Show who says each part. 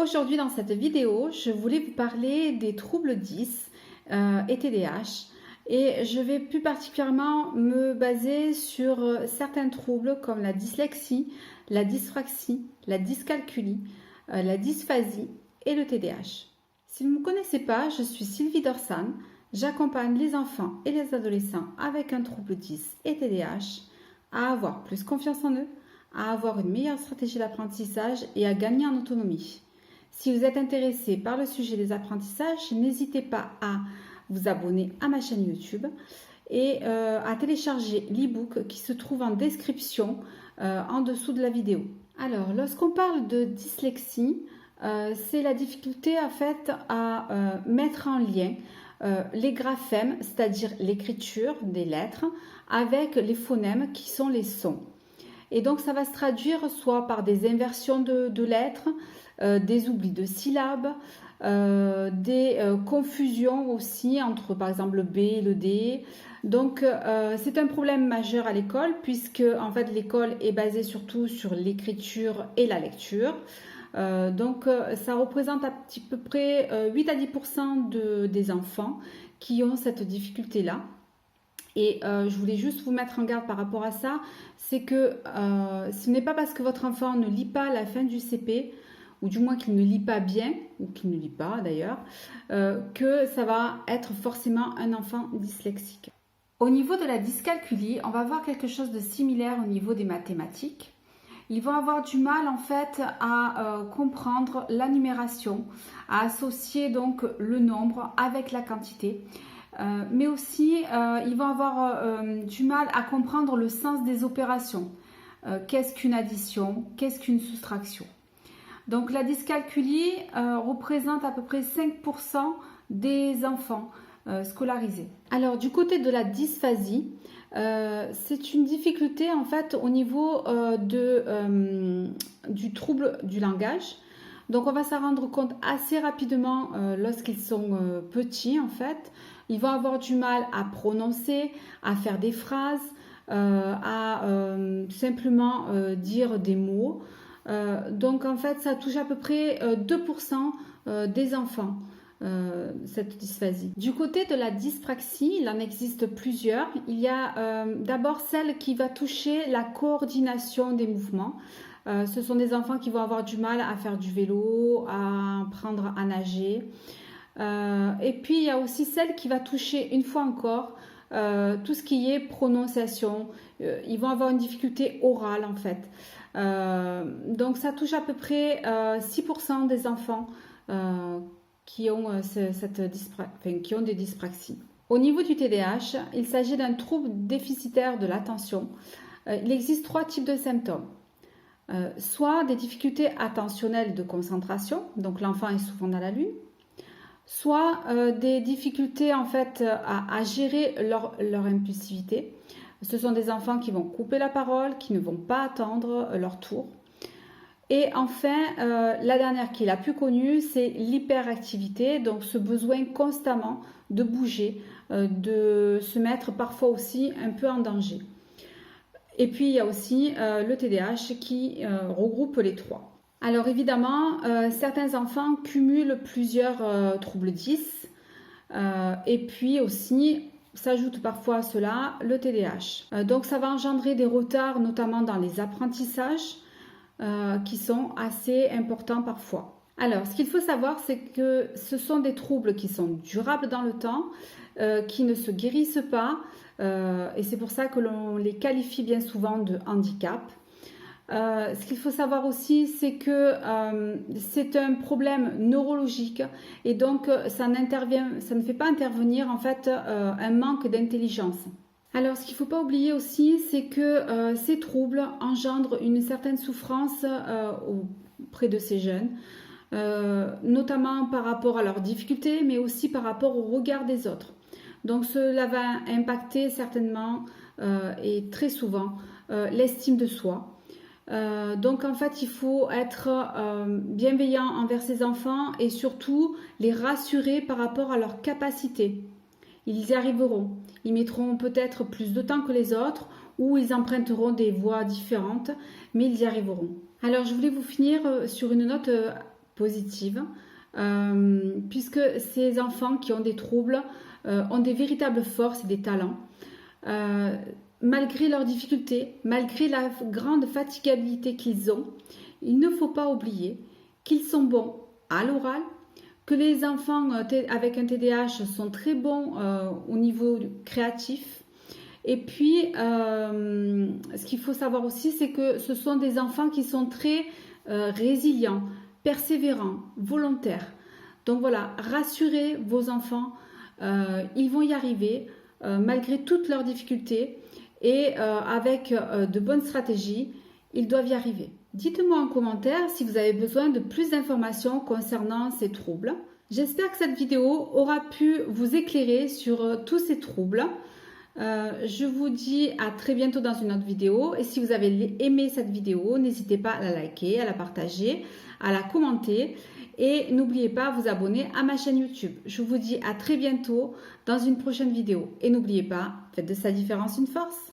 Speaker 1: Aujourd'hui dans cette vidéo, je voulais vous parler des troubles 10 et TDAH et je vais plus particulièrement me baser sur certains troubles comme la dyslexie, la dyspraxie, la dyscalculie, la dysphasie et le TDAH. Si vous ne me connaissez pas, je suis Sylvie Dorsan, j'accompagne les enfants et les adolescents avec un trouble 10 et TDAH à avoir plus confiance en eux, à avoir une meilleure stratégie d'apprentissage et à gagner en autonomie. Si vous êtes intéressé par le sujet des apprentissages, n'hésitez pas à vous abonner à ma chaîne YouTube et à télécharger l'e-book qui se trouve en description en dessous de la vidéo. Alors, lorsqu'on parle de dyslexie, c'est la difficulté en fait à mettre en lien les graphèmes, c'est-à-dire l'écriture des lettres, avec les phonèmes qui sont les sons. Et donc ça va se traduire soit par des inversions de lettres, des oublis de syllabes, des confusions aussi entre par exemple le B et le D. Donc c'est un problème majeur à l'école puisque en fait l'école est basée surtout sur l'écriture et la lecture. Donc ça représente à peu près 8 à 10% des enfants qui ont cette difficulté-là. Et je voulais juste vous mettre en garde par rapport à ça, c'est que ce n'est pas parce que votre enfant ne lit pas à la fin du CP, ou du moins qu'il ne lit pas bien, ou qu'il ne lit pas d'ailleurs, que ça va être forcément un enfant dyslexique. Au niveau de la dyscalculie, on va voir quelque chose de similaire au niveau des mathématiques. Ils vont avoir du mal en fait à comprendre la numération, à associer donc le nombre avec la quantité. Mais aussi, ils vont avoir du mal à comprendre le sens des opérations. Qu'est-ce qu'une addition? Qu'est-ce qu'une soustraction? Donc la dyscalculie représente à peu près 5% des enfants scolarisés. Alors du côté de la dysphasie, c'est une difficulté en fait au niveau du trouble du langage. Donc on va s'en rendre compte assez rapidement lorsqu'ils sont petits en fait. Ils vont avoir du mal à prononcer, à faire des phrases, à simplement dire des mots. Donc en fait ça touche à peu près 2% des enfants. Cette dysphasie. Du côté de la dyspraxie, il en existe plusieurs. Il y a d'abord celle qui va toucher la coordination des mouvements. Ce sont des enfants qui vont avoir du mal à faire du vélo, à apprendre à nager. Et puis il y a aussi celle qui va toucher une fois encore tout ce qui est prononciation. Ils vont avoir une difficulté orale en fait. Donc ça touche à peu près 6% des enfants qui ont, qui ont des dyspraxies. Au niveau du TDAH, il s'agit d'un trouble déficitaire de l'attention. Il existe 3 types de symptômes. Soit des difficultés attentionnelles de concentration, donc l'enfant est souvent dans la lune, soit des difficultés en fait à gérer leur impulsivité. Ce sont des enfants qui vont couper la parole, qui ne vont pas attendre leur tour. Et enfin, la dernière qui est la plus connue, c'est l'hyperactivité, donc ce besoin constamment de bouger, de se mettre parfois aussi un peu en danger. Et puis il y a aussi le TDAH qui regroupe les trois. Alors évidemment, certains enfants cumulent plusieurs troubles 10 et puis aussi s'ajoute parfois à cela le TDAH. Donc ça va engendrer des retards notamment dans les apprentissages qui sont assez importants parfois. Alors ce qu'il faut savoir c'est que ce sont des troubles qui sont durables dans le temps, qui ne se guérissent pas et c'est pour ça que l'on les qualifie bien souvent de handicap. Ce qu'il faut savoir aussi, c'est que c'est un problème neurologique et donc ça ne fait pas intervenir en fait un manque d'intelligence. Alors, ce qu'il ne faut pas oublier aussi, c'est que ces troubles engendrent une certaine souffrance auprès de ces jeunes, notamment par rapport à leurs difficultés, mais aussi par rapport au regard des autres. Donc, cela va impacter certainement et très souvent l'estime de soi. Donc en fait il faut être bienveillant envers ces enfants et surtout les rassurer par rapport à leurs capacités. Ils y arriveront, ils mettront peut-être plus de temps que les autres ou ils emprunteront des voies différentes, mais ils y arriveront. Alors je voulais vous finir sur une note positive, puisque ces enfants qui ont des troubles ont des véritables forces et des talents. Malgré leurs difficultés, malgré la grande fatigabilité qu'ils ont, il ne faut pas oublier qu'ils sont bons à l'oral, que les enfants avec un TDAH sont très bons au niveau créatif. Et puis, ce qu'il faut savoir aussi, c'est que ce sont des enfants qui sont très résilients, persévérants, volontaires. Donc voilà, rassurez vos enfants, ils vont y arriver malgré toutes leurs difficultés et avec de bonnes stratégies, ils doivent y arriver. Dites-moi en commentaire si vous avez besoin de plus d'informations concernant ces troubles. J'espère que cette vidéo aura pu vous éclairer sur tous ces troubles. Je vous dis à très bientôt dans une autre vidéo. Et si vous avez aimé cette vidéo, n'hésitez pas à la liker, à la partager, à la commenter. Et n'oubliez pas de vous abonner à ma chaîne YouTube. Je vous dis à très bientôt dans une prochaine vidéo. Et n'oubliez pas, faites de sa différence une force.